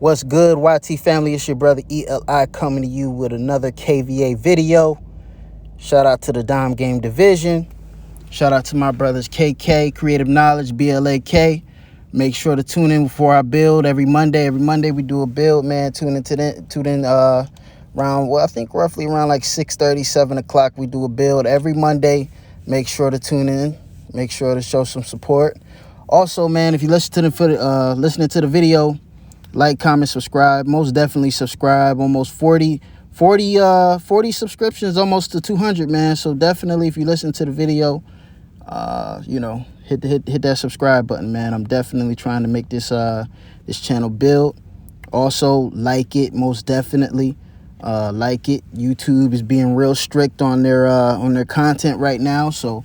What's good, YT family? It's your brother ELI coming to you with another KVA video. Shout out to the Dime Game Division. Shout out to my brothers KK, Creative Knowledge, BLAK. Make sure to tune in before I build every Monday. Every Monday we do a build, man. Tune in around, well, I think roughly around like 6:30, 7 o'clock. We do a build every Monday. Make sure to tune in. Make sure to show some support. Also, man, if you listening to the video, like, comment, subscribe. Most definitely subscribe. Almost 40 subscriptions, almost to 200, man. So definitely, if you listen to the video, hit that subscribe button, man. I'm definitely trying to make this channel build. Also, like it, most definitely. Like it. YouTube is being real strict on their content right now, so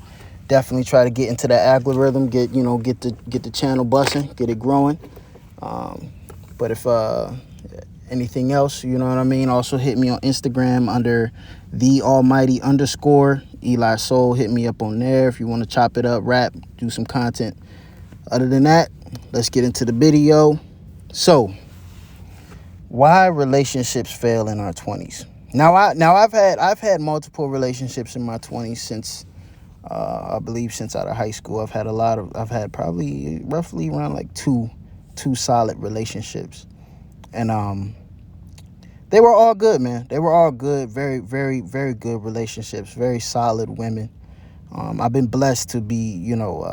definitely try to get into that algorithm. Get the channel busting, get it growing. But if anything else, you know what I mean, also hit me on Instagram under _the_almighty_ Eli Soul. Hit me up on there if you want to chop it up, rap, do some content. Other than that, let's get into the video. So, why relationships fail in our 20s? Now I've had multiple relationships in my 20s since I believe since out of high school. I've had probably roughly around like two solid relationships, and they were all good, man. They were all good, very, very, very good relationships, very solid women. I've been blessed to be, a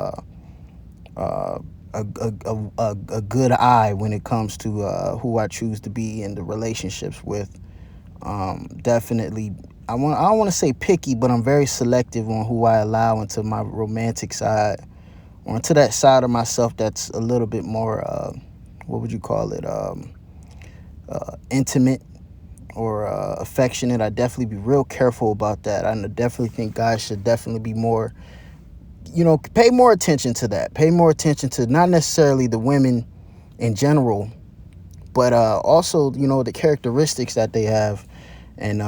good eye when it comes to who I choose to be in the relationships with. Definitely, I don't want to say picky, but I'm very selective on who I allow into my romantic side, or into that side of myself that's a little bit more, what would you call it, intimate or affectionate. I definitely be real careful about that. I definitely think guys should definitely be more, pay more attention to that. Pay more attention to not necessarily the women in general, but also, the characteristics that they have, and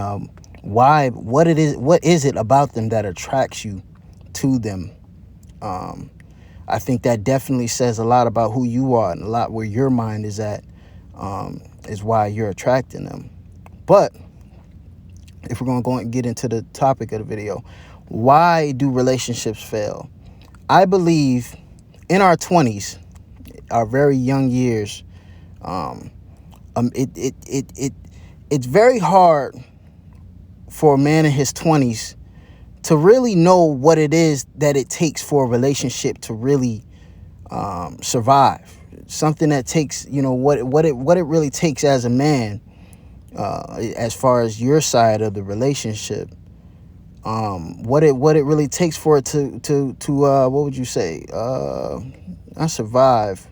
what is it about them that attracts you to them. I think that definitely says a lot about who you are and a lot where your mind is at, is why you're attracting them. But if we're going to go and get into the topic of the video, why do relationships fail? I believe in our 20s, our very young years, it's very hard for a man in his 20s to really know what it is that it takes for a relationship to really survive. Something that takes, what it really takes as a man, as far as your side of the relationship. What it really takes for it to what would you say? Not survive,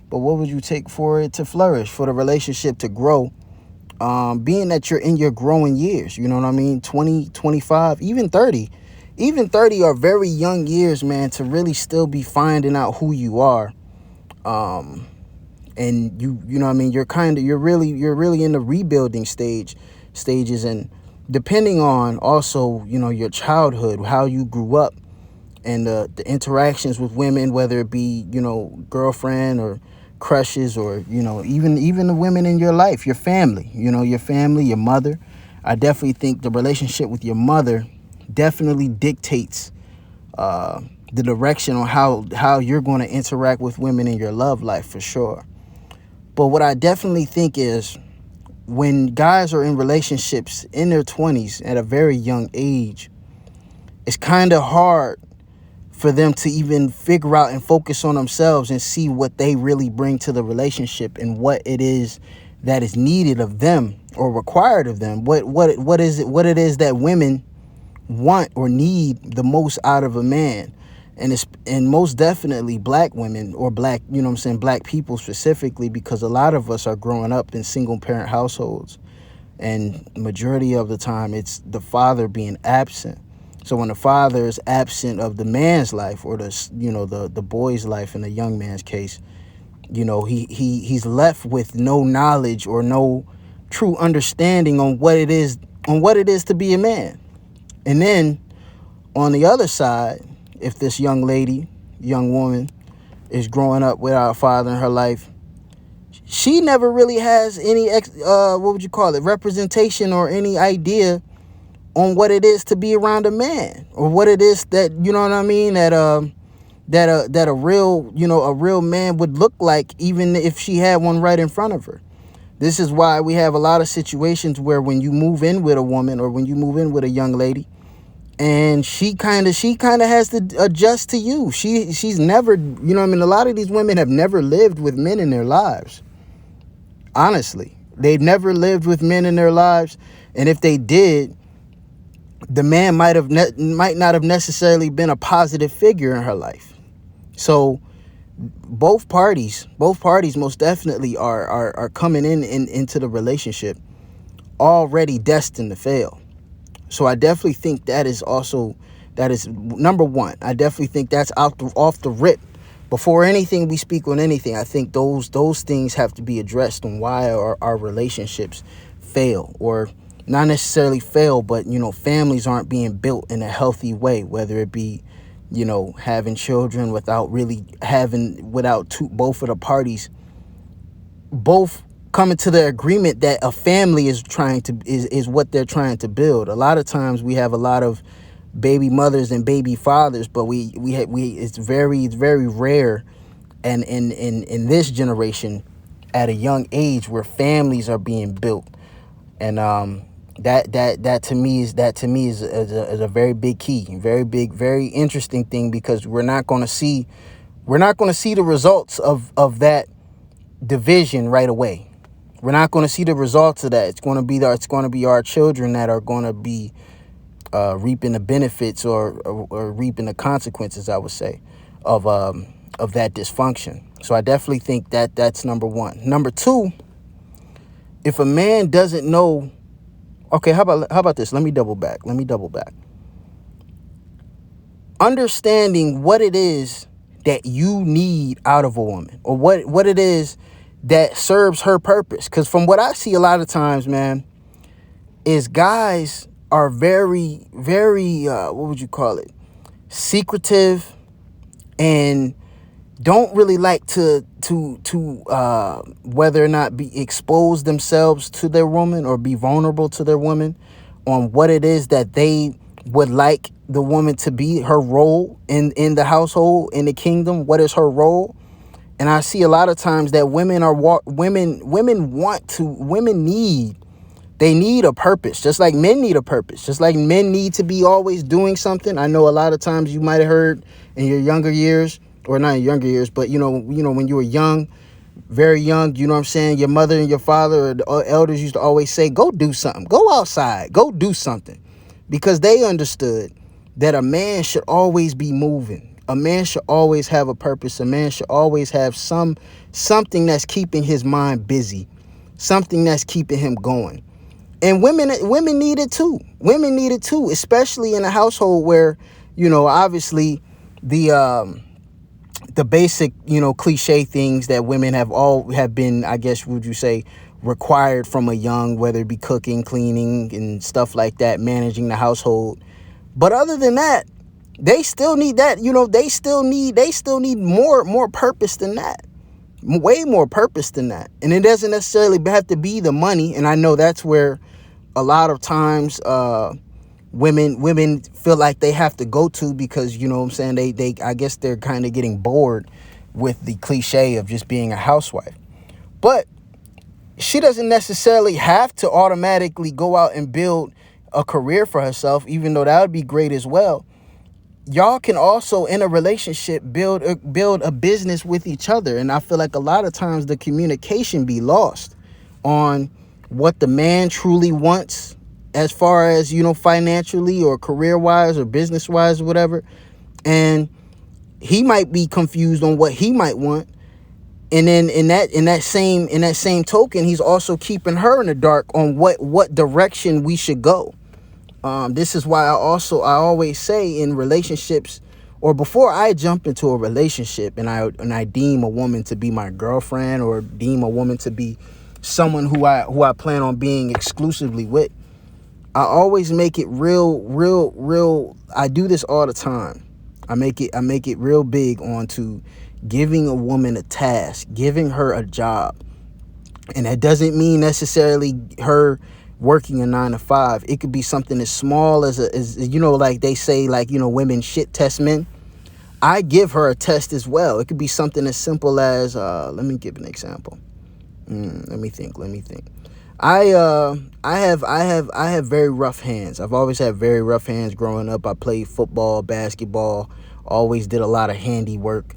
but what would you take for it to flourish, for the relationship to grow? Being that you're in your growing years, you know what I mean? 20, 25, even 30. Even 30 are very young years, man, to really still be finding out who you are. And you know what I mean? You're really in the rebuilding stages, and depending on also, your childhood, how you grew up, and the interactions with women, whether it be, girlfriend or crushes, or, even the women in your life, your family, your mother. I definitely think the relationship with your mother definitely dictates the direction on how you're going to interact with women in your love life, for sure. But what I definitely think is, when guys are in relationships in their 20s at a very young age, it's kind of hard for them to even figure out and focus on themselves and see what they really bring to the relationship, and what it is that is needed of them or required of them. What it is that women want or need the most out of a man. And most definitely black women, or black, black people specifically, because a lot of us are growing up in single parent households, and majority of the time it's the father being absent. So when the father is absent of the man's life, or the boy's life in the young man's case, he's left with no knowledge or no true understanding on what it is to be a man. And then on the other side, if this young woman is growing up without a father in her life, she never really has any what would you call it, representation or any idea on what it is to be around a man, or what it is that, you know what I mean, that a real, a real man would look like, even if she had one right in front of her. This is why we have a lot of situations where when you move in with a woman, or when you move in with a young lady, and she kind of has to adjust to you. She's never, a lot of these women have never lived with men in their lives. Honestly, they've never lived with men in their lives, and if they did, the man might not have necessarily been a positive figure in her life. So both parties most definitely are coming into the relationship already destined to fail. So I definitely think that is number one. I definitely think that's off the rip. Before anything we speak on anything, I think those things have to be addressed on why our relationships fail, or not necessarily fail, but families aren't being built in a healthy way, whether it be having children without both of the parties both coming to the agreement that a family is what they're trying to build. A lot of times we have a lot of baby mothers and baby fathers, but it's very rare, and in this generation at a young age, where families are being built. And that to me is a very big key, very big, very interesting thing, because we're not going to see the results of that division right away. We're not going to see the results of that. It's going to be our children that are going to be reaping the benefits, or reaping the consequences, I would say, of that dysfunction. So I definitely think that's number one. Number two, if a man doesn't know, okay, how about this? Let me double back. Understanding what it is that you need out of a woman, or what it is that serves her purpose. Because from what I see a lot of times, man, is guys are very, very, what would you call it, secretive, and don't really like to whether or not be expose themselves to their woman, or be vulnerable to their woman on what it is that they would like the woman to be, her role in the household, in the kingdom. What is her role? And I see a lot of times that women need a purpose, just like men need a purpose, just like men need to be always doing something. I know a lot of times you might have heard in your younger years, or not in younger years, but when you were young, very young, you know what I'm saying, your mother and your father or the elders used to always say, go do something, go outside, go do something, because they understood that a man should always be moving. A man should always have a purpose. A man should always have something that's keeping his mind busy, something that's keeping him going. And women need it too. Women need it too, especially in a household where, obviously the basic, cliche things that women have been, I guess, would you say, required from a young, whether it be cooking, cleaning, and stuff like that, managing the household. But other than that, they still need that, they still need more purpose than that, way more purpose than that. And it doesn't necessarily have to be the money. And I know that's where a lot of times women feel like they have to go to, because, what I'm saying, they I guess they're kind of getting bored with the cliche of just being a housewife. But she doesn't necessarily have to automatically go out and build a career for herself, even though that would be great as well. Y'all can also, in a relationship, build a business with each other. And I feel like a lot of times the communication be lost on what the man truly wants, as far as, financially or career wise or business wise or whatever. And he might be confused on what he might want. And then in that same token, he's also keeping her in the dark on what direction we should go. This is why I always say, in relationships, or before I jump into a relationship and I deem a woman to be my girlfriend, or deem a woman to be someone who I plan on being exclusively with, I always make it real. I do this all the time. I make it real big onto giving a woman a task, giving her a job, And that doesn't mean necessarily her working a 9 to 5. It could be something as small as like they say, like, women shit test men. I give her a test as well. It could be something as simple as, let me give an example. Let me think. I have very rough hands. I've always had very rough hands growing up. I played football, basketball, always did a lot of handiwork.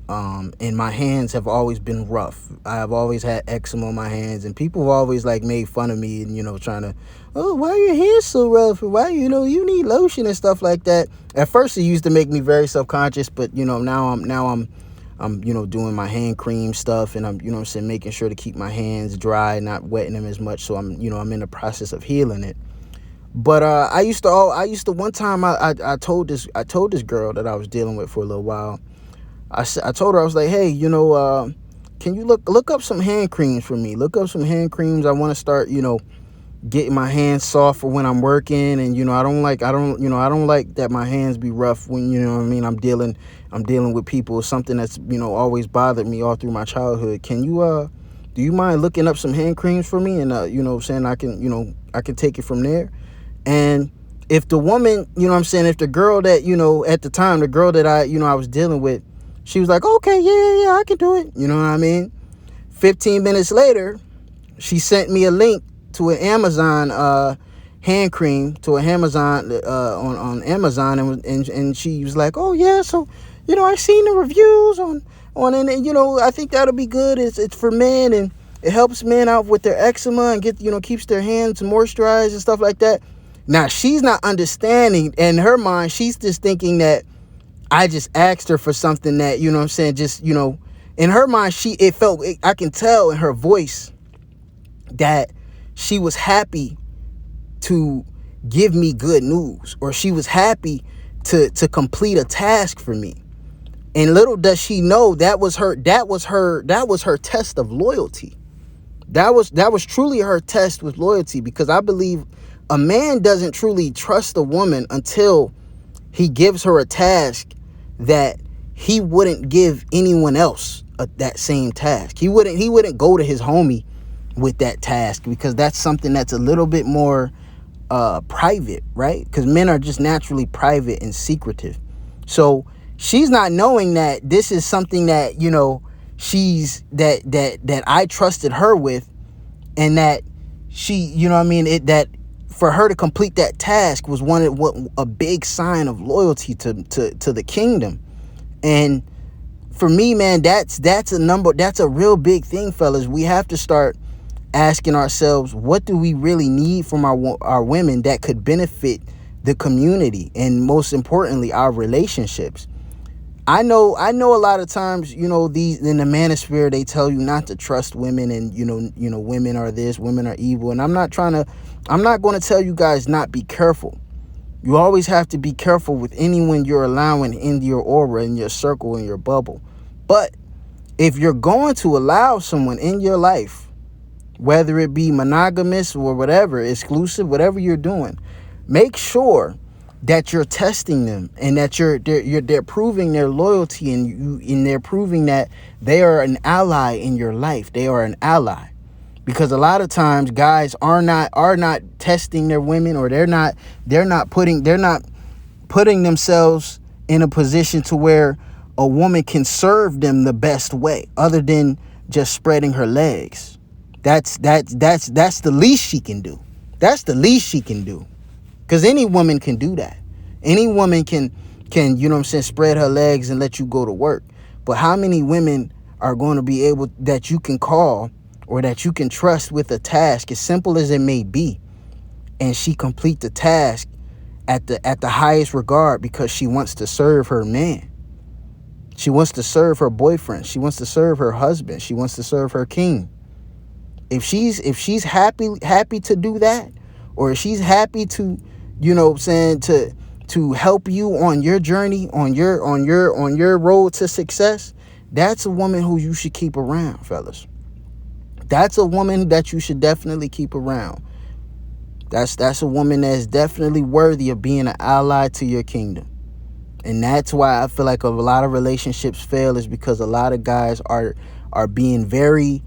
And my hands have always been rough. I have always had eczema on my hands, and people have always like made fun of me and, trying to, oh, why are your hands so rough? Why, you need lotion and stuff like that. At first it used to make me very self-conscious, but now I'm doing my hand cream stuff, and I'm, making sure to keep my hands dry, not wetting them as much. So I'm in the process of healing it. But I used to one time I told this girl that I was dealing with for a little while. I told her, I was like, hey, can you look up some hand creams for me? Look up some hand creams. I want to start, getting my hands soft for when I'm working, and I don't like that my hands be rough when I'm dealing with people. Something that's always bothered me all through my childhood. Can you do you mind looking up some hand creams for me? And saying I can take it from there. And if the woman, if the girl that at the time, the girl that I was dealing with, she was like, okay, yeah, I can do it. You know what I mean? 15 minutes later, she sent me a link to an Amazon hand cream, to a Amazon on Amazon, and she was like, oh yeah, so I seen the reviews on and I think that'll be good. It's for men, and it helps men out with their eczema and keeps their hands moisturized and stuff like that. Now she's not understanding. In her mind, she's just thinking that I just asked her for something that, just, in her mind, I can tell in her voice that she was happy to give me good news, or she was happy to complete a task for me. And little does she know that was her test of loyalty. That was truly her test with loyalty, because I believe a man doesn't truly trust a woman until he gives her a task that he wouldn't give anyone else that same task. He wouldn't go to his homie with that task, because that's something that's a little bit more private, right? Because men are just naturally private and secretive. So she's not knowing that this is something that she's that I trusted her with, and that she that for her to complete that task was a big sign of loyalty to the kingdom. And for me, man, that's a real big thing, fellas. We have to start asking ourselves, what do we really need from our women that could benefit the community, and most importantly, our relationships. I know a lot of times, these in the manosphere, they tell you not to trust women, and women are this, women are evil. And I'm not going to tell you guys not be careful. You always have to be careful with anyone you're allowing into your aura, in your circle, in your bubble. But if you're going to allow someone in your life, whether it be monogamous or whatever, exclusive, whatever you're doing, make sure that you're testing them, and that they're proving their loyalty, and they're proving that they are an ally in your life. They are an ally. Because a lot of times guys are not testing their women, or they're not putting themselves in a position to where a woman can serve them the best way, other than just spreading her legs. That's the least she can do. That's the least she can do. Because any woman can do that. Any woman can spread her legs and let you go to work. But how many women are going to be able, that you can call, or that you can trust with a task, as simple as it may be, and she complete the task at the highest regard, because she wants to serve her man. She wants to serve her boyfriend. She wants to serve her husband. She wants to serve her king. If she's happy to do that, or if she's happy to, to help you on your journey, on your road to success, that's a woman who you should keep around, fellas. That's a woman that you should definitely keep around. That's a woman that's definitely worthy of being an ally to your kingdom. And that's why I feel like a lot of relationships fail, is because a lot of guys are being very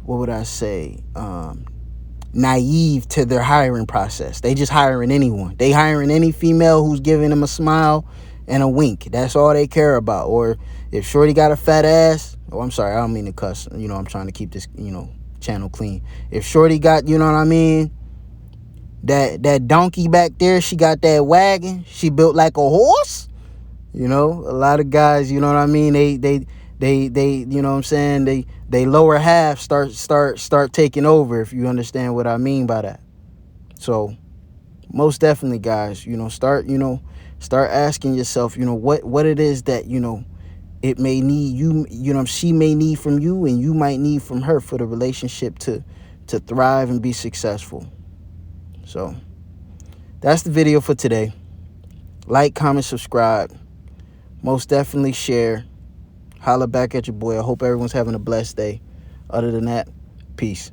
what would I say, naive to their hiring process. They just hiring anyone. They hiring any female who's giving them a smile and a wink. That's all they care about. Or if shorty got a fat ass, oh, I'm sorry, I don't mean to cuss. I'm trying to keep this, channel clean. If shorty got, you know what I mean, that donkey back there, she got that wagon, she built like a horse. A lot of guys, you know what I mean, they you know what I'm saying, they lower half start taking over, if you understand what I mean by that. So most definitely, guys, start asking yourself, what it is that, it may need she may need from you, and you might need from her for the relationship to thrive and be successful. So that's the video for today. Like, comment, subscribe. Most definitely share. Holla back at your boy. I hope everyone's having a blessed day. Other than that, peace.